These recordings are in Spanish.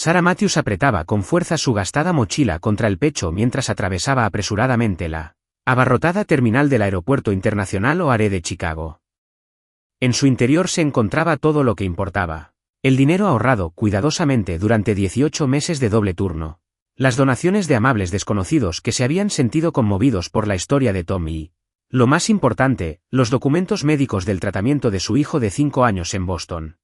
Sarah Matthews apretaba con fuerza su gastada mochila contra el pecho mientras atravesaba apresuradamente la abarrotada terminal del Aeropuerto Internacional O'Hare de Chicago. En su interior se encontraba todo lo que importaba. El dinero ahorrado cuidadosamente durante 18 meses de doble turno. Las donaciones de amables desconocidos que se habían sentido conmovidos por la historia de Tommy y, lo más importante, los documentos médicos del tratamiento de su hijo de 5 años en Boston.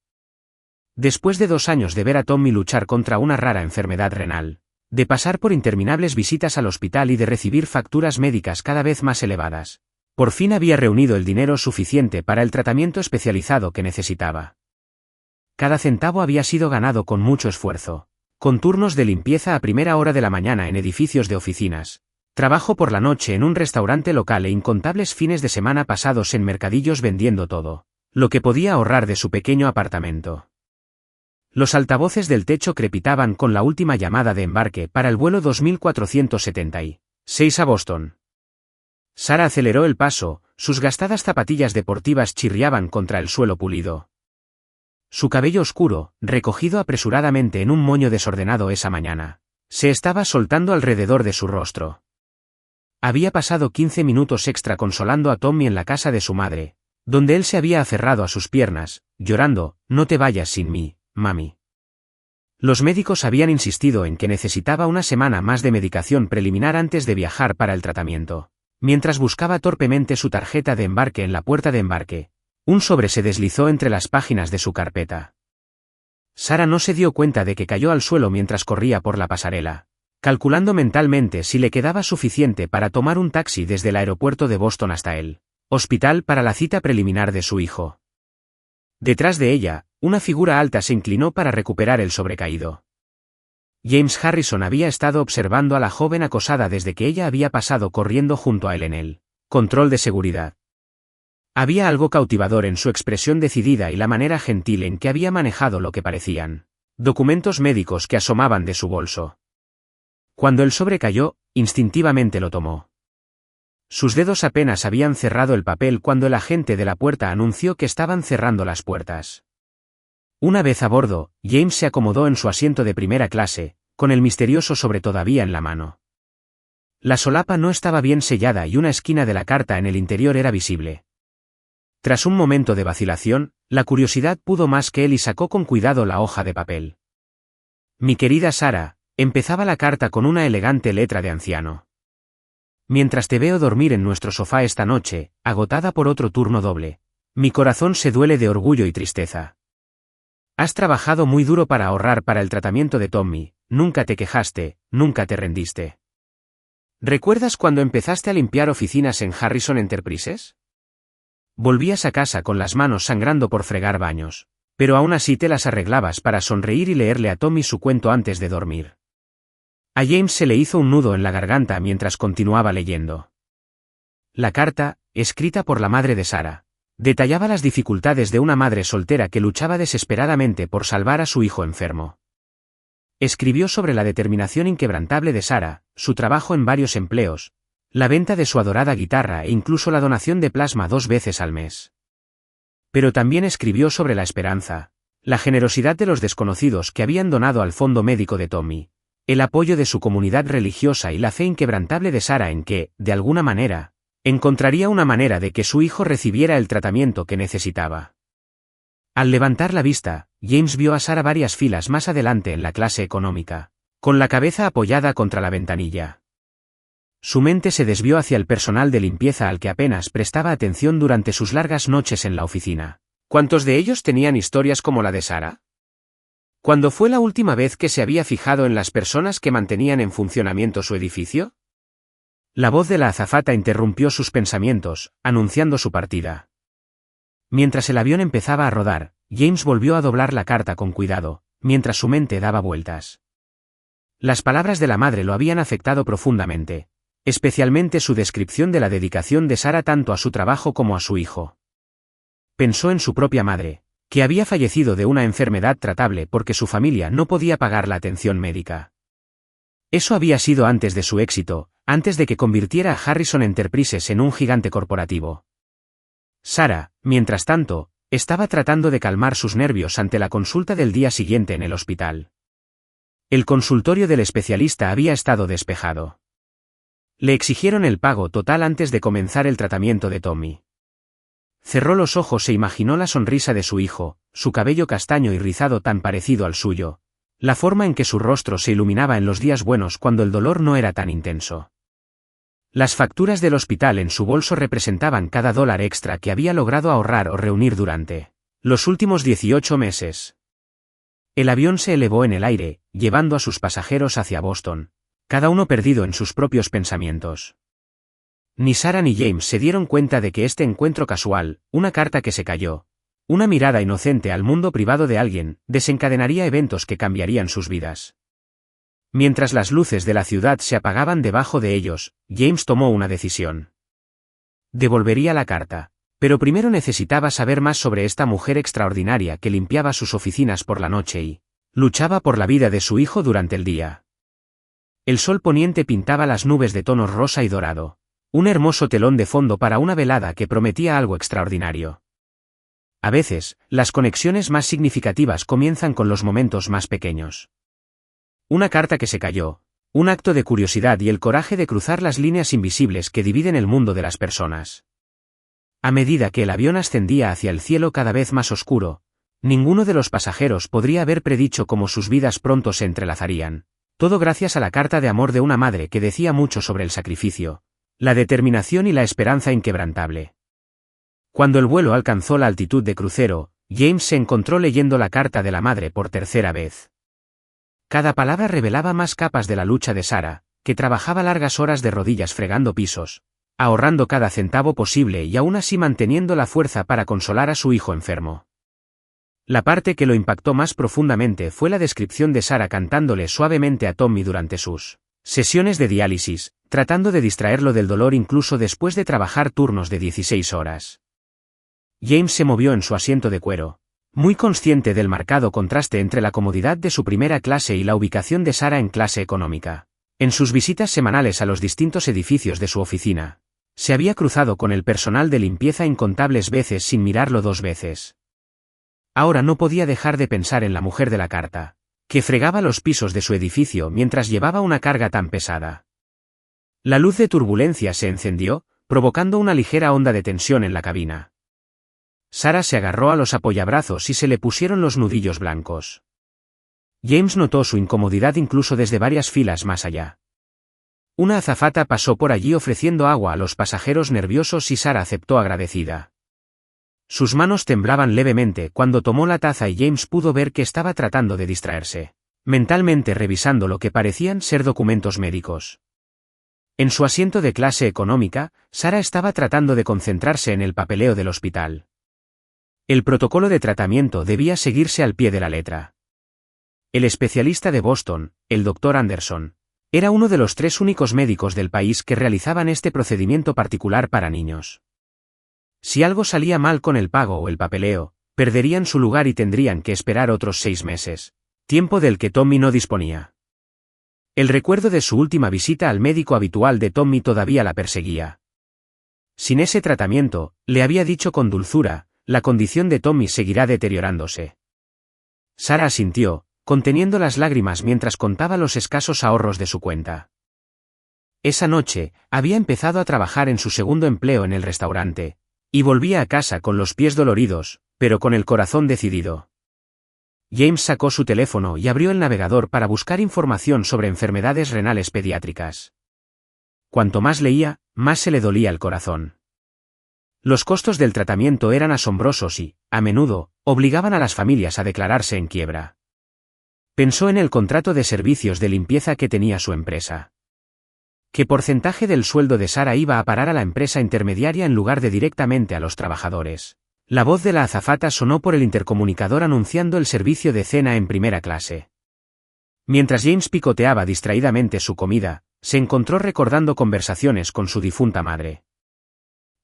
Después de 2 años de ver a Tommy luchar contra una rara enfermedad renal, de pasar por interminables visitas al hospital y de recibir facturas médicas cada vez más elevadas, por fin había reunido el dinero suficiente para el tratamiento especializado que necesitaba. Cada centavo había sido ganado con mucho esfuerzo, con turnos de limpieza a primera hora de la mañana en edificios de oficinas, trabajo por la noche en un restaurante local e incontables fines de semana pasados en mercadillos vendiendo todo lo que podía ahorrar de su pequeño apartamento. Los altavoces del techo crepitaban con la última llamada de embarque para el vuelo 2476 a Boston. Sarah aceleró el paso, sus gastadas zapatillas deportivas chirriaban contra el suelo pulido. Su cabello oscuro, recogido apresuradamente en un moño desordenado esa mañana, se estaba soltando alrededor de su rostro. Había pasado 15 minutos extra consolando a Tommy en la casa de su madre, donde él se había aferrado a sus piernas, llorando, «No te vayas sin mí, mami». Los médicos habían insistido en que necesitaba una semana más de medicación preliminar antes de viajar para el tratamiento. Mientras buscaba torpemente su tarjeta de embarque en la puerta de embarque, un sobre se deslizó entre las páginas de su carpeta. Sarah no se dio cuenta de que cayó al suelo mientras corría por la pasarela, calculando mentalmente si le quedaba suficiente para tomar un taxi desde el aeropuerto de Boston hasta el hospital para la cita preliminar de su hijo. Detrás de ella, una figura alta se inclinó para recuperar el sobrecaído. James Harrison había estado observando a la joven acosada desde que ella había pasado corriendo junto a él en el control de seguridad. Había algo cautivador en su expresión decidida y la manera gentil en que había manejado lo que parecían documentos médicos que asomaban de su bolso. Cuando el sobre cayó, instintivamente lo tomó. Sus dedos apenas habían cerrado el papel cuando el agente de la puerta anunció que estaban cerrando las puertas. Una vez a bordo, James se acomodó en su asiento de primera clase, con el misterioso sobre todavía en la mano. La solapa no estaba bien sellada y una esquina de la carta en el interior era visible. Tras un momento de vacilación, la curiosidad pudo más que él y sacó con cuidado la hoja de papel. «Mi querida Sarah», empezaba la carta con una elegante letra de anciano. «Mientras te veo dormir en nuestro sofá esta noche, agotada por otro turno doble, mi corazón se duele de orgullo y tristeza. Has trabajado muy duro para ahorrar para el tratamiento de Tommy, nunca te quejaste, nunca te rendiste. ¿Recuerdas cuando empezaste a limpiar oficinas en Harrison Enterprises? Volvías a casa con las manos sangrando por fregar baños, pero aún así te las arreglabas para sonreír y leerle a Tommy su cuento antes de dormir». A James se le hizo un nudo en la garganta mientras continuaba leyendo. La carta, escrita por la madre de Sarah, detallaba las dificultades de una madre soltera que luchaba desesperadamente por salvar a su hijo enfermo. Escribió sobre la determinación inquebrantable de Sarah, su trabajo en varios empleos, la venta de su adorada guitarra e incluso la donación de plasma 2 veces al mes. Pero también escribió sobre la esperanza, la generosidad de los desconocidos que habían donado al fondo médico de Tommy, el apoyo de su comunidad religiosa y la fe inquebrantable de Sarah en que, de alguna manera, encontraría una manera de que su hijo recibiera el tratamiento que necesitaba. Al levantar la vista, James vio a Sarah varias filas más adelante en la clase económica, con la cabeza apoyada contra la ventanilla. Su mente se desvió hacia el personal de limpieza al que apenas prestaba atención durante sus largas noches en la oficina. ¿Cuántos de ellos tenían historias como la de Sarah? ¿Cuándo fue la última vez que se había fijado en las personas que mantenían en funcionamiento su edificio? La voz de la azafata interrumpió sus pensamientos, anunciando su partida. Mientras el avión empezaba a rodar, James volvió a doblar la carta con cuidado, mientras su mente daba vueltas. Las palabras de la madre lo habían afectado profundamente, especialmente su descripción de la dedicación de Sarah tanto a su trabajo como a su hijo. Pensó en su propia madre, que había fallecido de una enfermedad tratable porque su familia no podía pagar la atención médica. Eso había sido antes de su éxito, antes de que convirtiera a Harrison Enterprises en un gigante corporativo. Sarah, mientras tanto, estaba tratando de calmar sus nervios ante la consulta del día siguiente en el hospital. El consultorio del especialista había estado despejado. Le exigieron el pago total antes de comenzar el tratamiento de Tommy. Cerró los ojos e imaginó la sonrisa de su hijo, su cabello castaño y rizado tan parecido al suyo, la forma en que su rostro se iluminaba en los días buenos cuando el dolor no era tan intenso. Las facturas del hospital en su bolso representaban cada dólar extra que había logrado ahorrar o reunir durante los últimos 18 meses. El avión se elevó en el aire, llevando a sus pasajeros hacia Boston, cada uno perdido en sus propios pensamientos. Ni Sarah ni James se dieron cuenta de que este encuentro casual, una carta que se cayó, una mirada inocente al mundo privado de alguien, desencadenaría eventos que cambiarían sus vidas. Mientras las luces de la ciudad se apagaban debajo de ellos, James tomó una decisión. Devolvería la carta, pero primero necesitaba saber más sobre esta mujer extraordinaria que limpiaba sus oficinas por la noche y luchaba por la vida de su hijo durante el día. El sol poniente pintaba las nubes de tonos rosa y dorado, un hermoso telón de fondo para una velada que prometía algo extraordinario. A veces, las conexiones más significativas comienzan con los momentos más pequeños. Una carta que se cayó, un acto de curiosidad y el coraje de cruzar las líneas invisibles que dividen el mundo de las personas. A medida que el avión ascendía hacia el cielo cada vez más oscuro, ninguno de los pasajeros podría haber predicho cómo sus vidas pronto se entrelazarían, todo gracias a la carta de amor de una madre que decía mucho sobre el sacrificio, la determinación y la esperanza inquebrantable. Cuando el vuelo alcanzó la altitud de crucero, James se encontró leyendo la carta de la madre por tercera vez. Cada palabra revelaba más capas de la lucha de Sarah, que trabajaba largas horas de rodillas fregando pisos, ahorrando cada centavo posible y aún así manteniendo la fuerza para consolar a su hijo enfermo. La parte que lo impactó más profundamente fue la descripción de Sarah cantándole suavemente a Tommy durante sus sesiones de diálisis, tratando de distraerlo del dolor incluso después de trabajar turnos de 16 horas. James se movió en su asiento de cuero, muy consciente del marcado contraste entre la comodidad de su primera clase y la ubicación de Sarah en clase económica. En sus visitas semanales a los distintos edificios de su oficina, se había cruzado con el personal de limpieza incontables veces sin mirarlo dos veces. Ahora no podía dejar de pensar en la mujer de la carta, que fregaba los pisos de su edificio mientras llevaba una carga tan pesada. La luz de turbulencia se encendió, provocando una ligera onda de tensión en la cabina. Sarah se agarró a los apoyabrazos y se le pusieron los nudillos blancos. James notó su incomodidad incluso desde varias filas más allá. Una azafata pasó por allí ofreciendo agua a los pasajeros nerviosos y Sarah aceptó agradecida. Sus manos temblaban levemente cuando tomó la taza y James pudo ver que estaba tratando de distraerse, mentalmente revisando lo que parecían ser documentos médicos. En su asiento de clase económica, Sarah estaba tratando de concentrarse en el papeleo del hospital. El protocolo de tratamiento debía seguirse al pie de la letra. El especialista de Boston, el Dr. Anderson, era uno de los 3 únicos médicos del país que realizaban este procedimiento particular para niños. Si algo salía mal con el pago o el papeleo, perderían su lugar y tendrían que esperar otros 6 meses, tiempo del que Tommy no disponía. El recuerdo de su última visita al médico habitual de Tommy todavía la perseguía. Sin ese tratamiento, le había dicho con dulzura, la condición de Tommy seguirá deteriorándose. Sarah asintió, conteniendo las lágrimas mientras contaba los escasos ahorros de su cuenta. Esa noche, había empezado a trabajar en su segundo empleo en el restaurante, y volvía a casa con los pies doloridos, pero con el corazón decidido. James sacó su teléfono y abrió el navegador para buscar información sobre enfermedades renales pediátricas. Cuanto más leía, más se le dolía el corazón. Los costos del tratamiento eran asombrosos y, a menudo, obligaban a las familias a declararse en quiebra. Pensó en el contrato de servicios de limpieza que tenía su empresa. ¿Qué porcentaje del sueldo de Sarah iba a parar a la empresa intermediaria en lugar de directamente a los trabajadores? La voz de la azafata sonó por el intercomunicador anunciando el servicio de cena en primera clase. Mientras James picoteaba distraídamente su comida, se encontró recordando conversaciones con su difunta madre.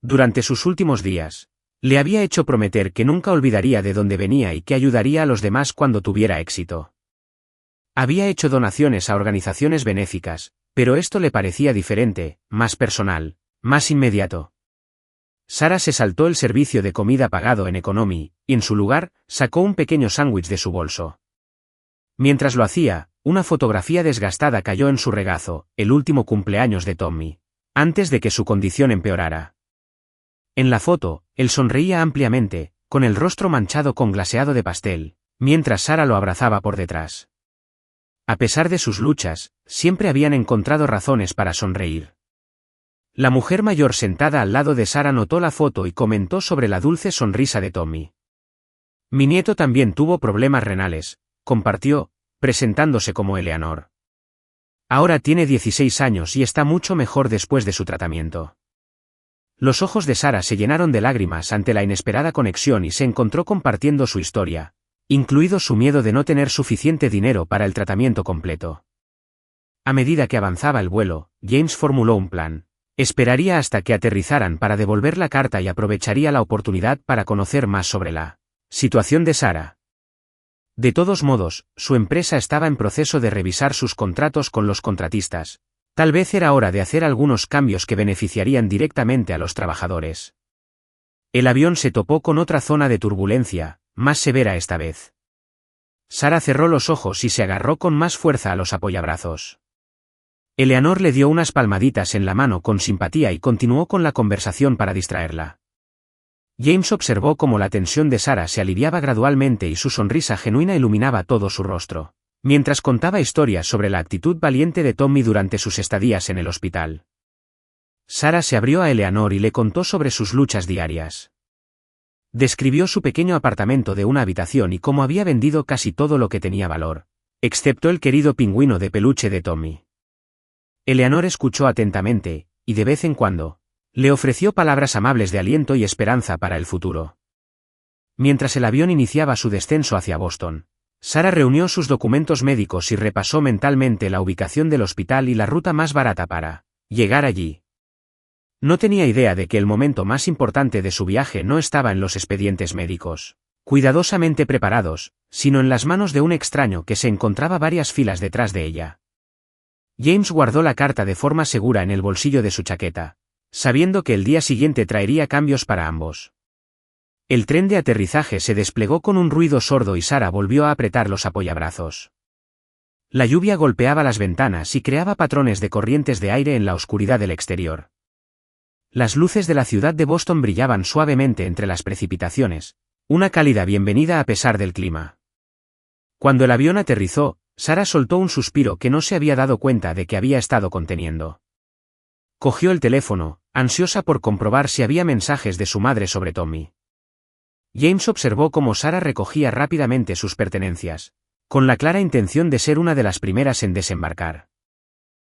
Durante sus últimos días, le había hecho prometer que nunca olvidaría de dónde venía y que ayudaría a los demás cuando tuviera éxito. Había hecho donaciones a organizaciones benéficas, pero esto le parecía diferente, más personal, más inmediato. Sarah se saltó el servicio de comida pagado en Economy, y en su lugar, sacó un pequeño sándwich de su bolso. Mientras lo hacía, una fotografía desgastada cayó en su regazo, el último cumpleaños de Tommy, antes de que su condición empeorara. En la foto, él sonreía ampliamente, con el rostro manchado con glaseado de pastel, mientras Sarah lo abrazaba por detrás. A pesar de sus luchas, siempre habían encontrado razones para sonreír. La mujer mayor sentada al lado de Sarah notó la foto y comentó sobre la dulce sonrisa de Tommy. Mi nieto también tuvo problemas renales, compartió, presentándose como Eleanor. Ahora tiene 16 años y está mucho mejor después de su tratamiento. Los ojos de Sarah se llenaron de lágrimas ante la inesperada conexión y se encontró compartiendo su historia, incluido su miedo de no tener suficiente dinero para el tratamiento completo. A medida que avanzaba el vuelo, James formuló un plan. Esperaría hasta que aterrizaran para devolver la carta y aprovecharía la oportunidad para conocer más sobre la situación de Sarah. De todos modos, su empresa estaba en proceso de revisar sus contratos con los contratistas. Tal vez era hora de hacer algunos cambios que beneficiarían directamente a los trabajadores. El avión se topó con otra zona de turbulencia, más severa esta vez. Sarah cerró los ojos y se agarró con más fuerza a los apoyabrazos. Eleanor le dio unas palmaditas en la mano con simpatía y continuó con la conversación para distraerla. James observó cómo la tensión de Sarah se aliviaba gradualmente y su sonrisa genuina iluminaba todo su rostro, mientras contaba historias sobre la actitud valiente de Tommy durante sus estadías en el hospital. Sarah se abrió a Eleanor y le contó sobre sus luchas diarias. Describió su pequeño apartamento de una habitación y cómo había vendido casi todo lo que tenía valor, excepto el querido pingüino de peluche de Tommy. Eleanor escuchó atentamente, y de vez en cuando, le ofreció palabras amables de aliento y esperanza para el futuro. Mientras el avión iniciaba su descenso hacia Boston, Sarah reunió sus documentos médicos y repasó mentalmente la ubicación del hospital y la ruta más barata para llegar allí. No tenía idea de que el momento más importante de su viaje no estaba en los expedientes médicos, cuidadosamente preparados, sino en las manos de un extraño que se encontraba varias filas detrás de ella. James guardó la carta de forma segura en el bolsillo de su chaqueta, sabiendo que el día siguiente traería cambios para ambos. El tren de aterrizaje se desplegó con un ruido sordo y Sarah volvió a apretar los apoyabrazos. La lluvia golpeaba las ventanas y creaba patrones de corrientes de aire en la oscuridad del exterior. Las luces de la ciudad de Boston brillaban suavemente entre las precipitaciones, una cálida bienvenida a pesar del clima. Cuando el avión aterrizó, Sarah soltó un suspiro que no se había dado cuenta de que había estado conteniendo. Cogió el teléfono, ansiosa por comprobar si había mensajes de su madre sobre Tommy. James observó cómo Sarah recogía rápidamente sus pertenencias, con la clara intención de ser una de las primeras en desembarcar.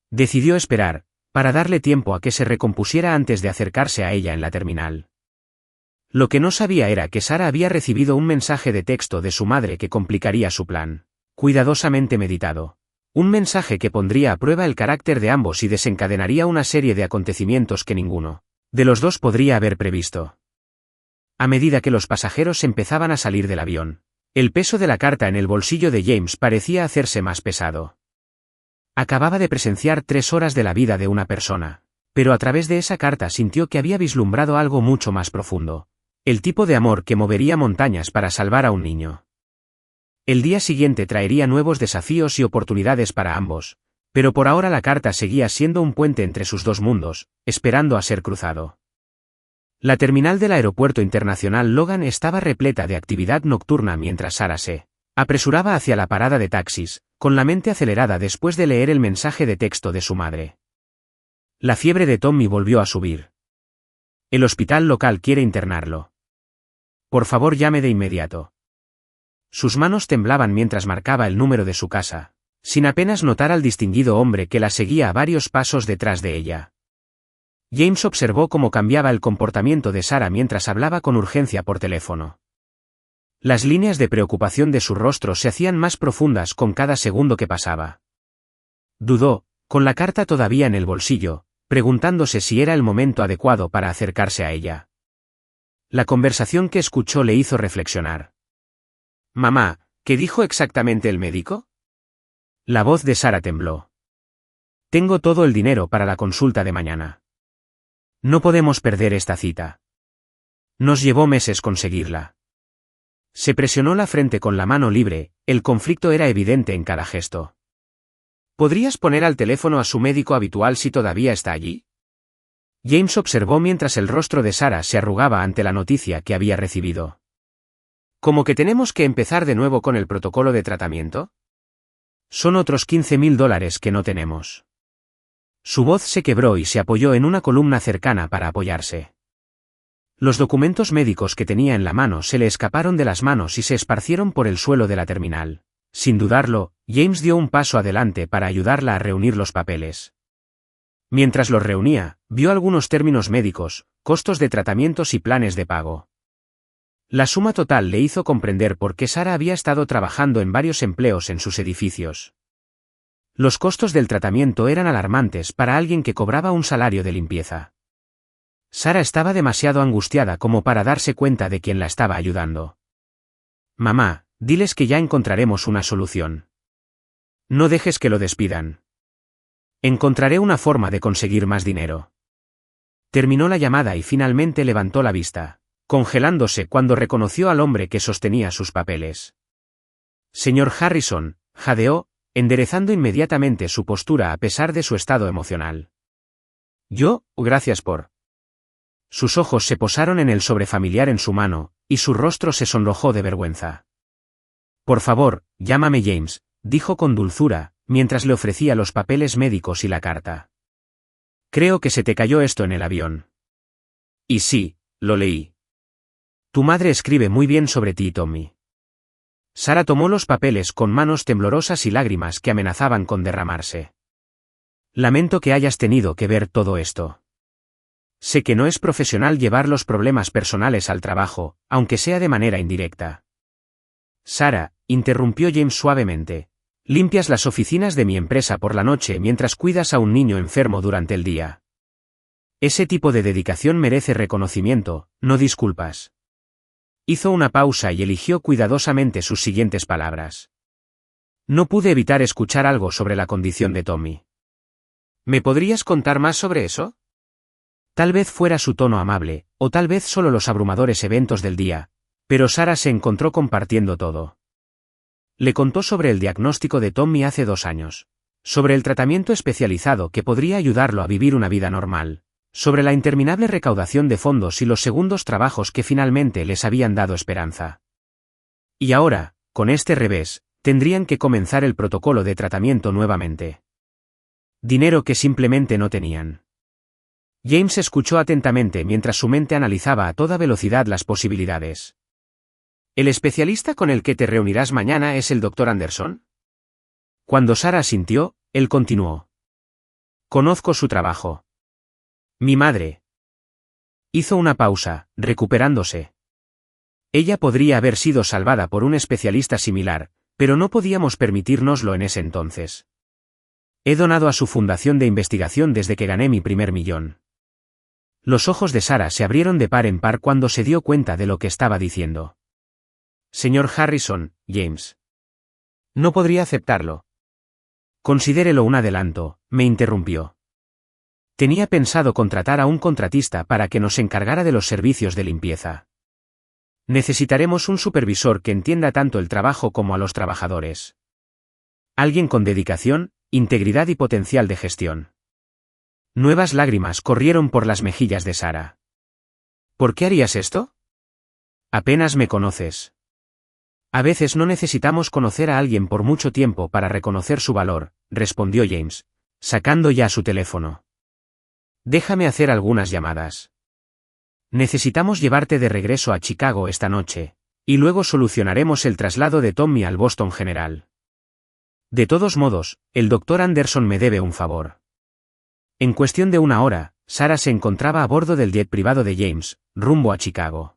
Decidió esperar, para darle tiempo a que se recompusiera antes de acercarse a ella en la terminal. Lo que no sabía era que Sarah había recibido un mensaje de texto de su madre que complicaría su plan, cuidadosamente meditado. Un mensaje que pondría a prueba el carácter de ambos y desencadenaría una serie de acontecimientos que ninguno de los dos podría haber previsto. A medida que los pasajeros empezaban a salir del avión, el peso de la carta en el bolsillo de James parecía hacerse más pesado. Acababa de presenciar 3 horas de la vida de una persona, pero a través de esa carta sintió que había vislumbrado algo mucho más profundo, el tipo de amor que movería montañas para salvar a un niño. El día siguiente traería nuevos desafíos y oportunidades para ambos, pero por ahora la carta seguía siendo un puente entre sus dos mundos, esperando a ser cruzado. La terminal del Aeropuerto Internacional Logan estaba repleta de actividad nocturna mientras Sarah se apresuraba hacia la parada de taxis, con la mente acelerada después de leer el mensaje de texto de su madre. La fiebre de Tommy volvió a subir. El hospital local quiere internarlo. Por favor, llame de inmediato. Sus manos temblaban mientras marcaba el número de su casa, sin apenas notar al distinguido hombre que la seguía a varios pasos detrás de ella. James observó cómo cambiaba el comportamiento de Sarah mientras hablaba con urgencia por teléfono. Las líneas de preocupación de su rostro se hacían más profundas con cada segundo que pasaba. Dudó, con la carta todavía en el bolsillo, preguntándose si era el momento adecuado para acercarse a ella. La conversación que escuchó le hizo reflexionar. «Mamá, ¿qué dijo exactamente el médico?» La voz de Sarah tembló. «Tengo todo el dinero para la consulta de mañana. No podemos perder esta cita. Nos llevó meses conseguirla». Se presionó la frente con la mano libre, el conflicto era evidente en cada gesto. ¿Podrías poner al teléfono a su médico habitual si todavía está allí? James observó mientras el rostro de Sarah se arrugaba ante la noticia que había recibido. ¿Cómo que tenemos que empezar de nuevo con el protocolo de tratamiento? Son otros $15,000 que no tenemos. Su voz se quebró y se apoyó en una columna cercana para apoyarse. Los documentos médicos que tenía en la mano se le escaparon de las manos y se esparcieron por el suelo de la terminal. Sin dudarlo, James dio un paso adelante para ayudarla a reunir los papeles. Mientras los reunía, vio algunos términos médicos, costos de tratamientos y planes de pago. La suma total le hizo comprender por qué Sarah había estado trabajando en varios empleos en sus edificios. Los costos del tratamiento eran alarmantes para alguien que cobraba un salario de limpieza. Sarah estaba demasiado angustiada como para darse cuenta de quién la estaba ayudando. Mamá, diles que ya encontraremos una solución. No dejes que lo despidan. Encontraré una forma de conseguir más dinero. Terminó la llamada y finalmente levantó la vista, congelándose cuando reconoció al hombre que sostenía sus papeles. Señor Harrison, jadeó, enderezando inmediatamente su postura a pesar de su estado emocional. Gracias por... Sus ojos se posaron en el sobrefamiliar en su mano, y su rostro se sonrojó de vergüenza. Por favor, llámame James, dijo con dulzura, mientras le ofrecía los papeles médicos y la carta. Creo que se te cayó esto en el avión. Y sí, lo leí. Tu madre escribe muy bien sobre ti, Tommy. Sarah tomó los papeles con manos temblorosas y lágrimas que amenazaban con derramarse. Lamento que hayas tenido que ver todo esto. Sé que no es profesional llevar los problemas personales al trabajo, aunque sea de manera indirecta. Sarah, interrumpió James suavemente. Limpias las oficinas de mi empresa por la noche mientras cuidas a un niño enfermo durante el día. Ese tipo de dedicación merece reconocimiento, no disculpas. Hizo una pausa y eligió cuidadosamente sus siguientes palabras. No pude evitar escuchar algo sobre la condición de Tommy. ¿Me podrías contar más sobre eso? Tal vez fuera su tono amable, o tal vez solo los abrumadores eventos del día, pero Sarah se encontró compartiendo todo. Le contó sobre el diagnóstico de Tommy hace 2 años, sobre el tratamiento especializado que podría ayudarlo a vivir una vida normal, sobre la interminable recaudación de fondos y los segundos trabajos que finalmente les habían dado esperanza. Y ahora, con este revés, tendrían que comenzar el protocolo de tratamiento nuevamente. Dinero que simplemente no tenían. James escuchó atentamente mientras su mente analizaba a toda velocidad las posibilidades. ¿El especialista con el que te reunirás mañana es el Dr. Anderson? Cuando Sarah asintió, él continuó. Conozco su trabajo. Mi madre. Hizo una pausa, recuperándose. Ella podría haber sido salvada por un especialista similar, pero no podíamos permitírnoslo en ese entonces. He donado a su fundación de investigación desde que gané mi primer millón. Los ojos de Sarah se abrieron de par en par cuando se dio cuenta de lo que estaba diciendo. Señor Harrison, James. No podría aceptarlo. Considérelo un adelanto, me interrumpió. Tenía pensado contratar a un contratista para que nos encargara de los servicios de limpieza. Necesitaremos un supervisor que entienda tanto el trabajo como a los trabajadores. Alguien con dedicación, integridad y potencial de gestión. Nuevas lágrimas corrieron por las mejillas de Sarah. ¿Por qué harías esto? Apenas me conoces. A veces no necesitamos conocer a alguien por mucho tiempo para reconocer su valor, respondió James, sacando ya su teléfono. Déjame hacer algunas llamadas. Necesitamos llevarte de regreso a Chicago esta noche, y luego solucionaremos el traslado de Tommy al Boston General. De todos modos, el Dr. Anderson me debe un favor. En cuestión de 1 hora, Sarah se encontraba a bordo del jet privado de James, rumbo a Chicago.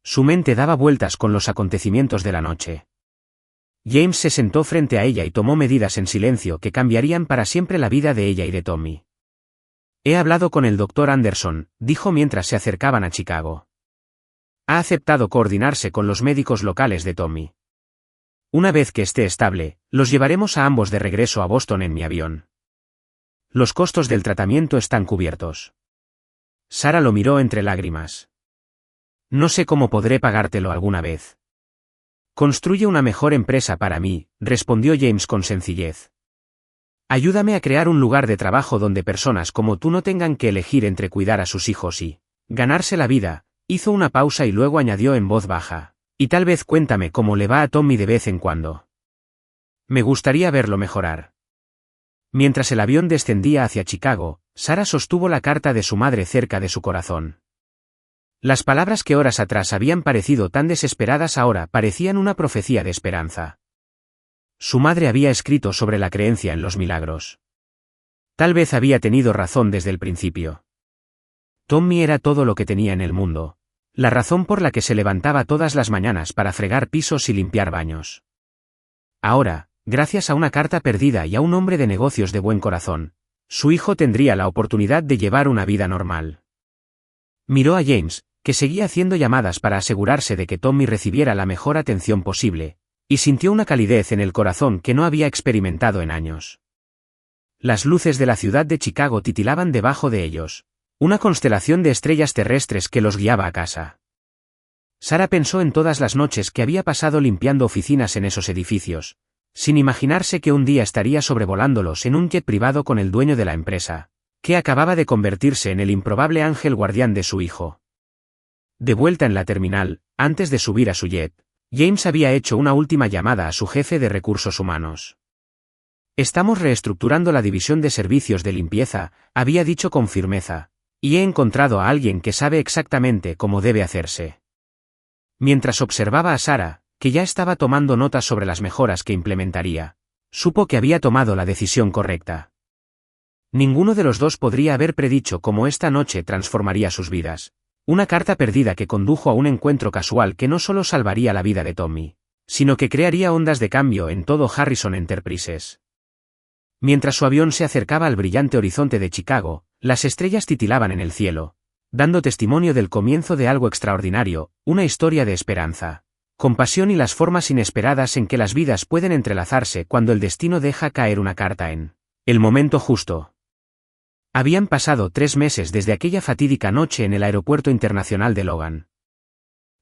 Su mente daba vueltas con los acontecimientos de la noche. James se sentó frente a ella y tomó medidas en silencio que cambiarían para siempre la vida de ella y de Tommy. He hablado con el Dr. Anderson, dijo mientras se acercaban a Chicago. Ha aceptado coordinarse con los médicos locales de Tommy. Una vez que esté estable, los llevaremos a ambos de regreso a Boston en mi avión. Los costos del tratamiento están cubiertos. Sarah lo miró entre lágrimas. No sé cómo podré pagártelo alguna vez. Construye una mejor empresa para mí, respondió James con sencillez. Ayúdame a crear un lugar de trabajo donde personas como tú no tengan que elegir entre cuidar a sus hijos y ganarse la vida. Hizo una pausa y luego añadió en voz baja. Y tal vez cuéntame cómo le va a Tommy de vez en cuando. Me gustaría verlo mejorar. Mientras el avión descendía hacia Chicago, Sarah sostuvo la carta de su madre cerca de su corazón. Las palabras que horas atrás habían parecido tan desesperadas ahora parecían una profecía de esperanza. Su madre había escrito sobre la creencia en los milagros. Tal vez había tenido razón desde el principio. Tommy era todo lo que tenía en el mundo, la razón por la que se levantaba todas las mañanas para fregar pisos y limpiar baños. Ahora, gracias a una carta perdida y a un hombre de negocios de buen corazón, su hijo tendría la oportunidad de llevar una vida normal. Miró a James, que seguía haciendo llamadas para asegurarse de que Tommy recibiera la mejor atención posible, y sintió una calidez en el corazón que no había experimentado en años. Las luces de la ciudad de Chicago titilaban debajo de ellos, una constelación de estrellas terrestres que los guiaba a casa. Sarah pensó en todas las noches que había pasado limpiando oficinas en esos edificios, sin imaginarse que un día estaría sobrevolándolos en un jet privado con el dueño de la empresa, que acababa de convertirse en el improbable ángel guardián de su hijo. De vuelta en la terminal, antes de subir a su jet, James había hecho una última llamada a su jefe de recursos humanos. Estamos reestructurando la división de servicios de limpieza, había dicho con firmeza, y he encontrado a alguien que sabe exactamente cómo debe hacerse. Mientras observaba a Sarah, que ya estaba tomando notas sobre las mejoras que implementaría, supo que había tomado la decisión correcta. Ninguno de los dos podría haber predicho cómo esta noche transformaría sus vidas. Una carta perdida que condujo a un encuentro casual que no solo salvaría la vida de Tommy, sino que crearía ondas de cambio en todo Harrison Enterprises. Mientras su avión se acercaba al brillante horizonte de Chicago, las estrellas titilaban en el cielo, dando testimonio del comienzo de algo extraordinario, una historia de esperanza, compasión y las formas inesperadas en que las vidas pueden entrelazarse cuando el destino deja caer una carta en el momento justo. Habían pasado 3 meses desde aquella fatídica noche en el aeropuerto internacional de Logan.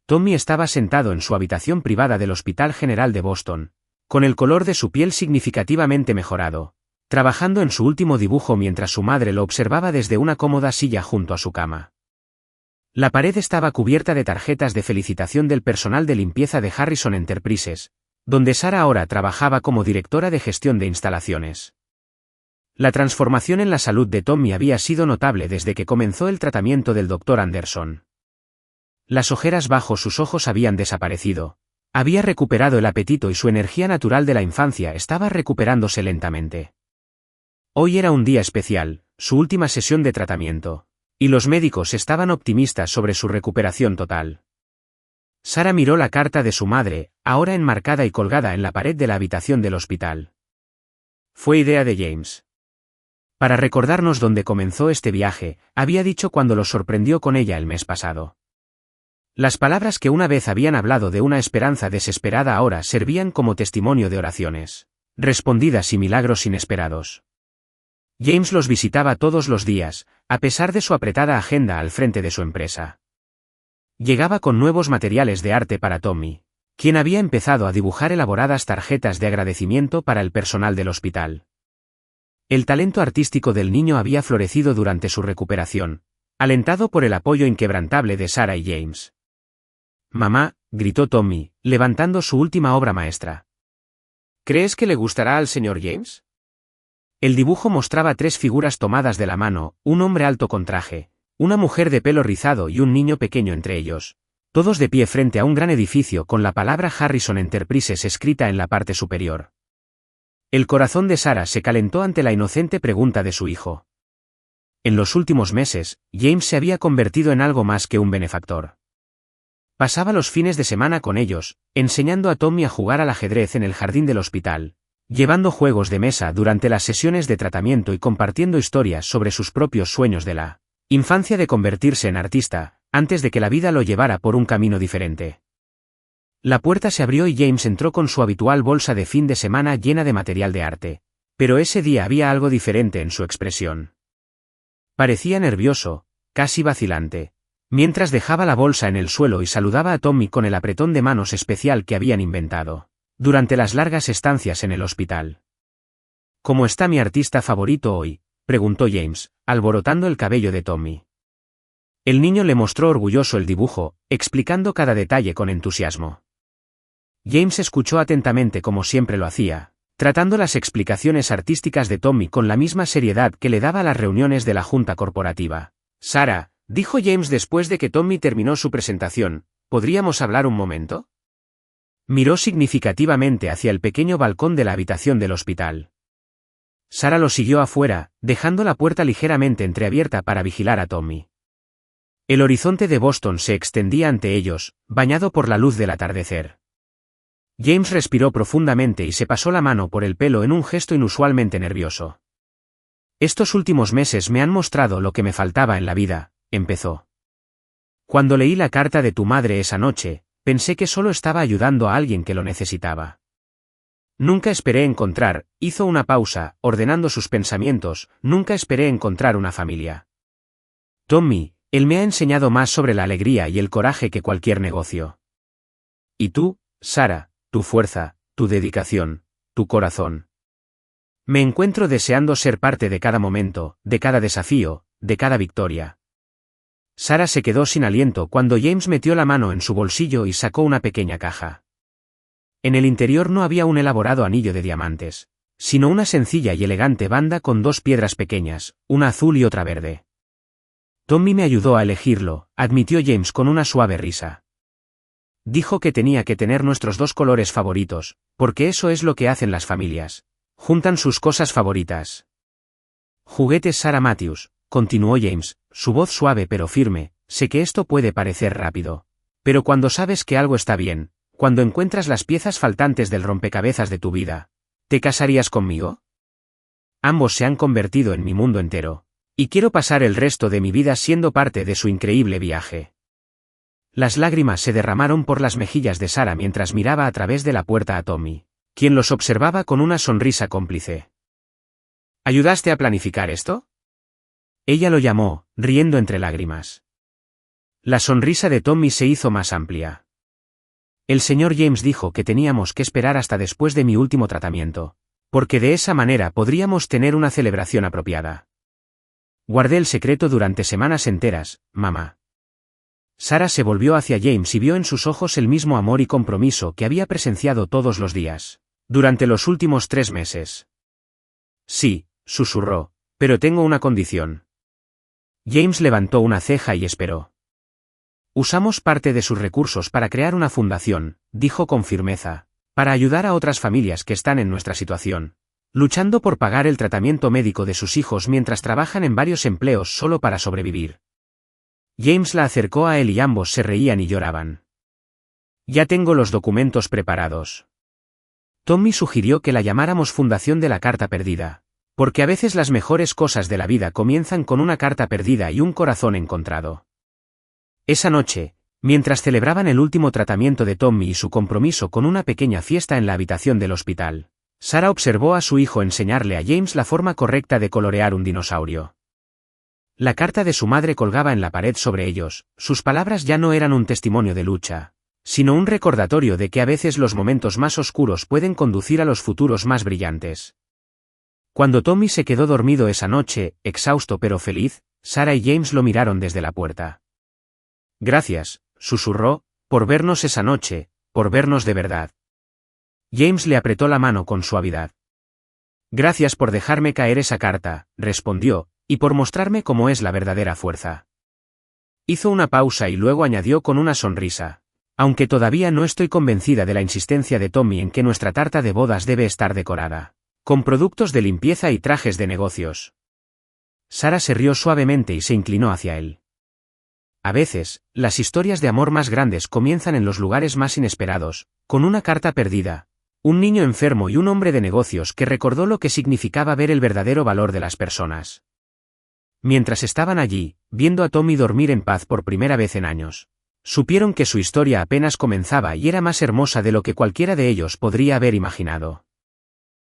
Tommy estaba sentado en su habitación privada del Hospital General de Boston, con el color de su piel significativamente mejorado, trabajando en su último dibujo mientras su madre lo observaba desde una cómoda silla junto a su cama. La pared estaba cubierta de tarjetas de felicitación del personal de limpieza de Harrison Enterprises, donde Sarah ahora trabajaba como directora de gestión de instalaciones. La transformación en la salud de Tommy había sido notable desde que comenzó el tratamiento del Dr. Anderson. Las ojeras bajo sus ojos habían desaparecido. Había recuperado el apetito y su energía natural de la infancia estaba recuperándose lentamente. Hoy era un día especial, su última sesión de tratamiento, y los médicos estaban optimistas sobre su recuperación total. Sarah miró la carta de su madre, ahora enmarcada y colgada en la pared de la habitación del hospital. Fue idea de James. Para recordarnos dónde comenzó este viaje, había dicho cuando los sorprendió con ella el mes pasado. Las palabras que una vez habían hablado de una esperanza desesperada ahora servían como testimonio de oraciones respondidas y milagros inesperados. James los visitaba todos los días, a pesar de su apretada agenda al frente de su empresa. Llegaba con nuevos materiales de arte para Tommy, quien había empezado a dibujar elaboradas tarjetas de agradecimiento para el personal del hospital. El talento artístico del niño había florecido durante su recuperación, alentado por el apoyo inquebrantable de Sarah y James. «Mamá», gritó Tommy, levantando su última obra maestra. «¿Crees que le gustará al señor James?» El dibujo mostraba 3 figuras tomadas de la mano, un hombre alto con traje, una mujer de pelo rizado y un niño pequeño entre ellos, todos de pie frente a un gran edificio con la palabra Harrison Enterprises escrita en la parte superior. El corazón de Sarah se calentó ante la inocente pregunta de su hijo. En los últimos meses, James se había convertido en algo más que un benefactor. Pasaba los fines de semana con ellos, enseñando a Tommy a jugar al ajedrez en el jardín del hospital, llevando juegos de mesa durante las sesiones de tratamiento y compartiendo historias sobre sus propios sueños de la infancia de convertirse en artista, antes de que la vida lo llevara por un camino diferente. La puerta se abrió y James entró con su habitual bolsa de fin de semana llena de material de arte, pero ese día había algo diferente en su expresión. Parecía nervioso, casi vacilante, mientras dejaba la bolsa en el suelo y saludaba a Tommy con el apretón de manos especial que habían inventado durante las largas estancias en el hospital. ¿Cómo está mi artista favorito hoy?, preguntó James, alborotando el cabello de Tommy. El niño le mostró orgulloso el dibujo, explicando cada detalle con entusiasmo. James escuchó atentamente como siempre lo hacía, tratando las explicaciones artísticas de Tommy con la misma seriedad que le daba a las reuniones de la junta corporativa. «Sarah», dijo James después de que Tommy terminó su presentación, «¿podríamos hablar un momento?». Miró significativamente hacia el pequeño balcón de la habitación del hospital. Sarah lo siguió afuera, dejando la puerta ligeramente entreabierta para vigilar a Tommy. El horizonte de Boston se extendía ante ellos, bañado por la luz del atardecer. James respiró profundamente y se pasó la mano por el pelo en un gesto inusualmente nervioso. «Estos últimos meses me han mostrado lo que me faltaba en la vida», empezó. «Cuando leí la carta de tu madre esa noche, pensé que solo estaba ayudando a alguien que lo necesitaba. Nunca esperé encontrar», hizo una pausa, ordenando sus pensamientos, «nunca esperé encontrar una familia. Tommy, él me ha enseñado más sobre la alegría y el coraje que cualquier negocio. Y tú, Sarah, tu fuerza, tu dedicación, tu corazón. Me encuentro deseando ser parte de cada momento, de cada desafío, de cada victoria». Sarah se quedó sin aliento cuando James metió la mano en su bolsillo y sacó una pequeña caja. En el interior no había un elaborado anillo de diamantes, sino una sencilla y elegante banda con dos piedras pequeñas, una azul y otra verde. «Tommy me ayudó a elegirlo», admitió James con una suave risa. «Dijo que tenía que tener nuestros dos colores favoritos, porque eso es lo que hacen las familias. Juntan sus cosas favoritas». «Juguetes Sarah Matthews», continuó James, su voz suave pero firme, «sé que esto puede parecer rápido. Pero cuando sabes que algo está bien, cuando encuentras las piezas faltantes del rompecabezas de tu vida, ¿te casarías conmigo? Ambos se han convertido en mi mundo entero. Y quiero pasar el resto de mi vida siendo parte de su increíble viaje». Las lágrimas se derramaron por las mejillas de Sarah mientras miraba a través de la puerta a Tommy, quien los observaba con una sonrisa cómplice. «¿Ayudaste a planificar esto?», ella lo llamó, riendo entre lágrimas. La sonrisa de Tommy se hizo más amplia. «El señor James dijo que teníamos que esperar hasta después de mi último tratamiento, porque de esa manera podríamos tener una celebración apropiada. Guardé el secreto durante semanas enteras, mamá». Sarah se volvió hacia James y vio en sus ojos el mismo amor y compromiso que había presenciado todos los días, durante los últimos 3 meses. «Sí», susurró, «pero tengo una condición». James levantó una ceja y esperó. «Usamos parte de sus recursos para crear una fundación», dijo con firmeza, «para ayudar a otras familias que están en nuestra situación, luchando por pagar el tratamiento médico de sus hijos mientras trabajan en varios empleos solo para sobrevivir». James la acercó a él y ambos se reían y lloraban. «Ya tengo los documentos preparados». Tommy sugirió que la llamáramos Fundación de la Carta Perdida, porque a veces las mejores cosas de la vida comienzan con una carta perdida y un corazón encontrado. Esa noche, mientras celebraban el último tratamiento de Tommy y su compromiso con una pequeña fiesta en la habitación del hospital, Sarah observó a su hijo enseñarle a James la forma correcta de colorear un dinosaurio. La carta de su madre colgaba en la pared sobre ellos, sus palabras ya no eran un testimonio de lucha, sino un recordatorio de que a veces los momentos más oscuros pueden conducir a los futuros más brillantes. Cuando Tommy se quedó dormido esa noche, exhausto pero feliz, Sarah y James lo miraron desde la puerta. «Gracias», susurró, «por vernos esa noche, por vernos de verdad». James le apretó la mano con suavidad. «Gracias por dejarme caer esa carta», respondió, «y por mostrarme cómo es la verdadera fuerza». Hizo una pausa y luego añadió con una sonrisa, «aunque todavía no estoy convencida de la insistencia de Tommy en que nuestra tarta de bodas debe estar decorada con productos de limpieza y trajes de negocios». Sarah se rió suavemente y se inclinó hacia él. A veces, las historias de amor más grandes comienzan en los lugares más inesperados, con una carta perdida, un niño enfermo y un hombre de negocios que recordó lo que significaba ver el verdadero valor de las personas. Mientras estaban allí, viendo a Tommy dormir en paz por primera vez en años, supieron que su historia apenas comenzaba y era más hermosa de lo que cualquiera de ellos podría haber imaginado.